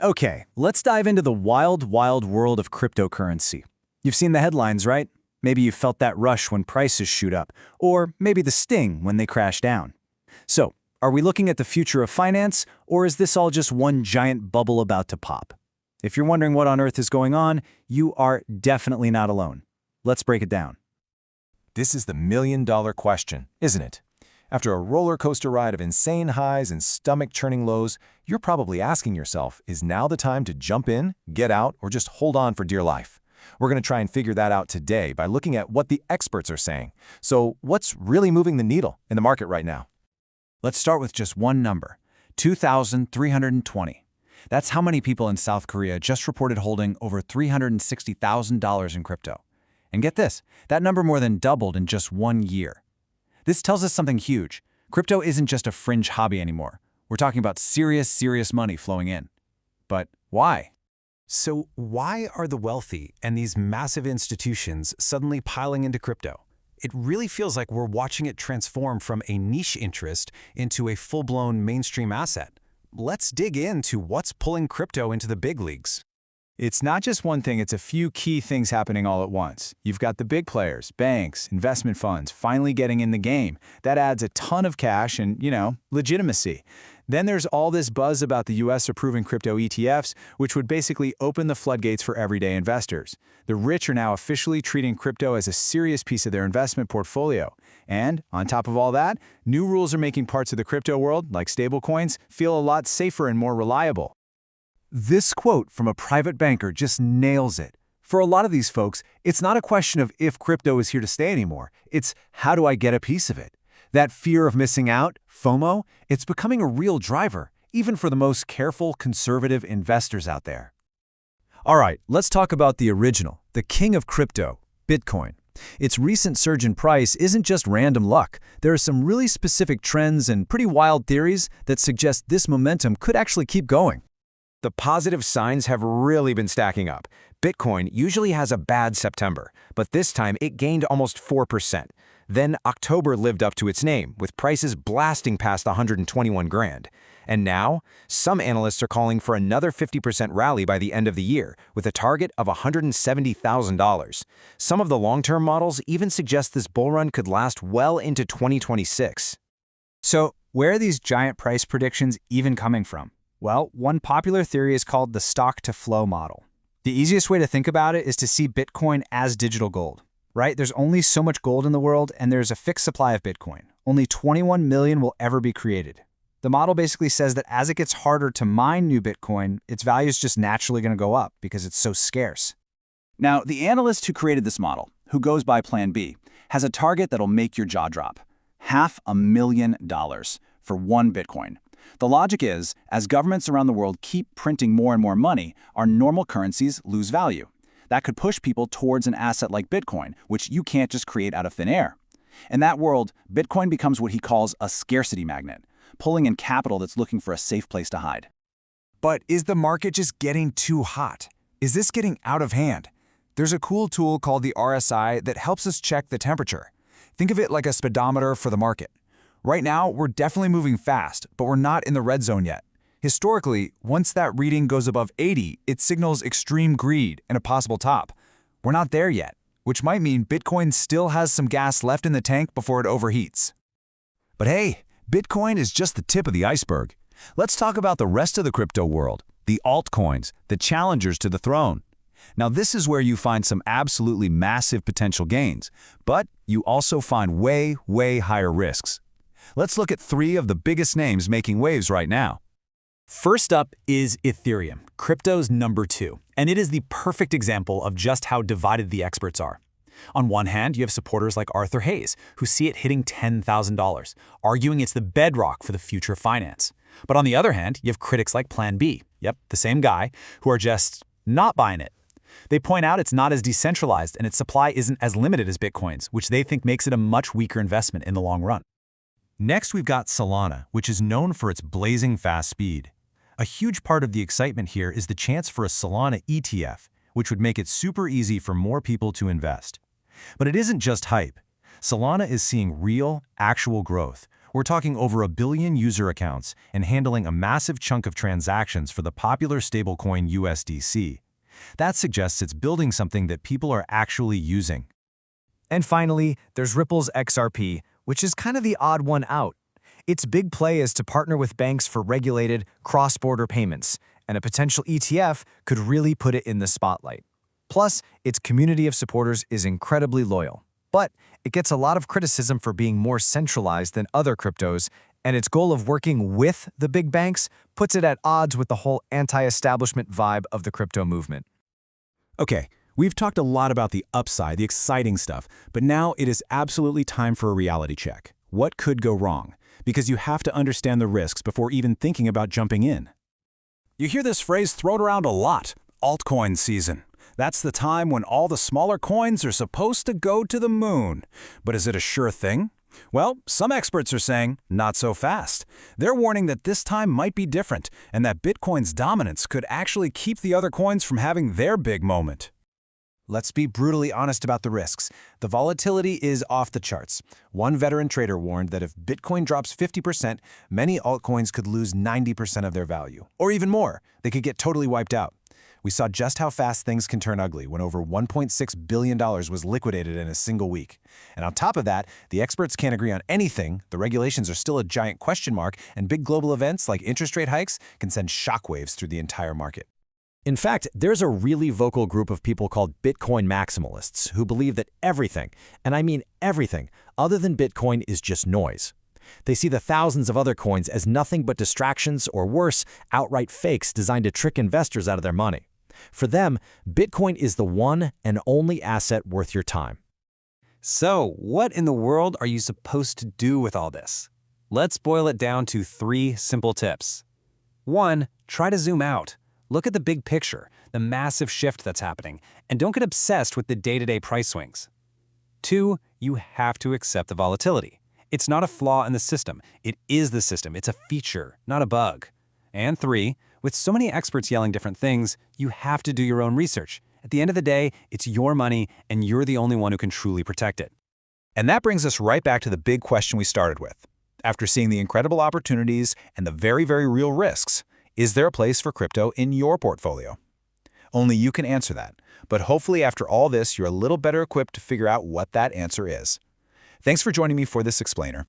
Okay, let's dive into the wild, wild world of cryptocurrency. You've seen the headlines, right? Maybe you felt that rush when prices shoot up, or maybe the sting when they crash down. So, are we looking at the future of finance, or is this all just one giant bubble about to pop? If you're wondering what on earth is going on, you are definitely not alone. Let's break it down. This is the million-dollar question, isn't it? After a roller coaster ride of insane highs and stomach-churning lows, you're probably asking yourself, is now the time to jump in, get out, or just hold on for dear life? We're going to try and figure that out today by looking at what the experts are saying. So what's really moving the needle in the market right now? Let's start with just one number, 2,320. That's how many people in South Korea just reported holding over $360,000 in crypto. And get this, that number more than doubled in just 1 year. This tells us something huge. Crypto isn't just a fringe hobby anymore. We're talking about serious money flowing in. But why? So why are the wealthy and these massive institutions suddenly piling into crypto? It really feels like we're watching it transform from a niche interest into a full-blown mainstream asset. Let's dig into what's pulling crypto into the big leagues. It's not just one thing, it's a few key things happening all at once. You've got the big players, banks, investment funds, finally getting in the game. That adds a ton of cash and, legitimacy. Then there's all this buzz about the US approving crypto ETFs, which would basically open the floodgates for everyday investors. The rich are now officially treating crypto as a serious piece of their investment portfolio. And, on top of all that, new rules are making parts of the crypto world, like stablecoins, feel a lot safer and more reliable. This quote from a private banker just nails it. For a lot of these folks, it's not a question of if crypto is here to stay anymore. It's how do I get a piece of it? That fear of missing out, FOMO, it's becoming a real driver, even for the most careful, conservative investors out there. All right, let's talk about the original, the king of crypto, Bitcoin. Its recent surge in price isn't just random luck. There are some really specific trends and pretty wild theories that suggest this momentum could actually keep going. The positive signs have really been stacking up. Bitcoin usually has a bad September, but this time it gained almost 4%. Then October lived up to its name, with prices blasting past 121 grand. And now, some analysts are calling for another 50% rally by the end of the year, with a target of $170,000. Some of the long-term models even suggest this bull run could last well into 2026. So, where are these giant price predictions even coming from? Well, one popular theory is called the stock-to-flow model. The easiest way to think about it is to see Bitcoin as digital gold, right? There's only so much gold in the world, and there's a fixed supply of Bitcoin. Only 21 million will ever be created. The model basically says that as it gets harder to mine new Bitcoin, its value is just naturally going to go up because it's so scarce. Now, the analyst who created this model, who goes by Plan B, has a target that'll make your jaw drop. $500,000 for one Bitcoin. The logic is, as governments around the world keep printing more and more money, our normal currencies lose value. That could push people towards an asset like Bitcoin, which you can't just create out of thin air. In that world, Bitcoin becomes what he calls a scarcity magnet, pulling in capital that's looking for a safe place to hide. But is the market just getting too hot? Is this getting out of hand? There's a cool tool called the RSI that helps us check the temperature. Think of it like a speedometer for the market. Right now, we're definitely moving fast, but we're not in the red zone yet. Historically, once that reading goes above 80, it signals extreme greed and a possible top. We're not there yet, which might mean Bitcoin still has some gas left in the tank before it overheats. But hey, Bitcoin is just the tip of the iceberg. Let's talk about the rest of the crypto world, the altcoins, the challengers to the throne. Now, this is where you find some absolutely massive potential gains, but you also find way higher risks. Let's look at 3 of the biggest names making waves right now. First up is Ethereum, crypto's number 2, and it is the perfect example of just how divided the experts are. On one hand, you have supporters like Arthur Hayes, who see it hitting $10,000, arguing it's the bedrock for the future of finance. But on the other hand, you have critics like Plan B, yep, the same guy, who are just not buying it. They point out it's not as decentralized and its supply isn't as limited as Bitcoin's, which they think makes it a much weaker investment in the long run. Next, we've got Solana, which is known for its blazing fast speed. A huge part of the excitement here is the chance for a Solana ETF, which would make it super easy for more people to invest. But it isn't just hype. Solana is seeing real, actual growth, We're talking over 1 billion user accounts and handling a massive chunk of transactions for the popular stablecoin USDC. That suggests it's building something that people are actually using. And finally, there's Ripple's XRP, which is kind of the odd one out. Its big play is to partner with banks for regulated, cross-border payments, and a potential ETF could really put it in the spotlight. Plus, its community of supporters is incredibly loyal. But it gets a lot of criticism for being more centralized than other cryptos, and its goal of working with the big banks puts it at odds with the whole anti-establishment vibe of the crypto movement. Okay, we've talked a lot about the upside, the exciting stuff, but now it is absolutely time for a reality check. What could go wrong? Because you have to understand the risks before even thinking about jumping in. You hear this phrase thrown around a lot, altcoin season. That's the time when all the smaller coins are supposed to go to the moon. But is it a sure thing? Well, some experts are saying, not so fast. They're warning that this time might be different, and that Bitcoin's dominance could actually keep the other coins from having their big moment. Let's be brutally honest about the risks. The volatility is off the charts. One veteran trader warned that if Bitcoin drops 50%, many altcoins could lose 90% of their value. Or even more, they could get totally wiped out. We saw just how fast things can turn ugly when over $1.6 billion was liquidated in a single week. And on top of that, the experts can't agree on anything, the regulations are still a giant question mark, and big global events like interest rate hikes can send shockwaves through the entire market. In fact, there's a really vocal group of people called Bitcoin maximalists who believe that everything, and I mean everything, other than Bitcoin is just noise. They see the thousands of other coins as nothing but distractions or worse, outright fakes designed to trick investors out of their money. For them, Bitcoin is the one and only asset worth your time. So, what in the world are you supposed to do with all this? Let's boil it down to 3 simple tips. 1. Try to zoom out. Look at the big picture, the massive shift that's happening, and don't get obsessed with the day-to-day price swings. 2. You have to accept the volatility. It's not a flaw in the system. It is the system. It's a feature, not a bug. And 3, with so many experts yelling different things, you have to do your own research. At the end of the day, it's your money, and you're the only one who can truly protect it. And that brings us right back to the big question we started with. After seeing the incredible opportunities and the very, very real risks, is there a place for crypto in your portfolio? Only you can answer that, but hopefully after all this, you're a little better equipped to figure out what that answer is. Thanks for joining me for this explainer.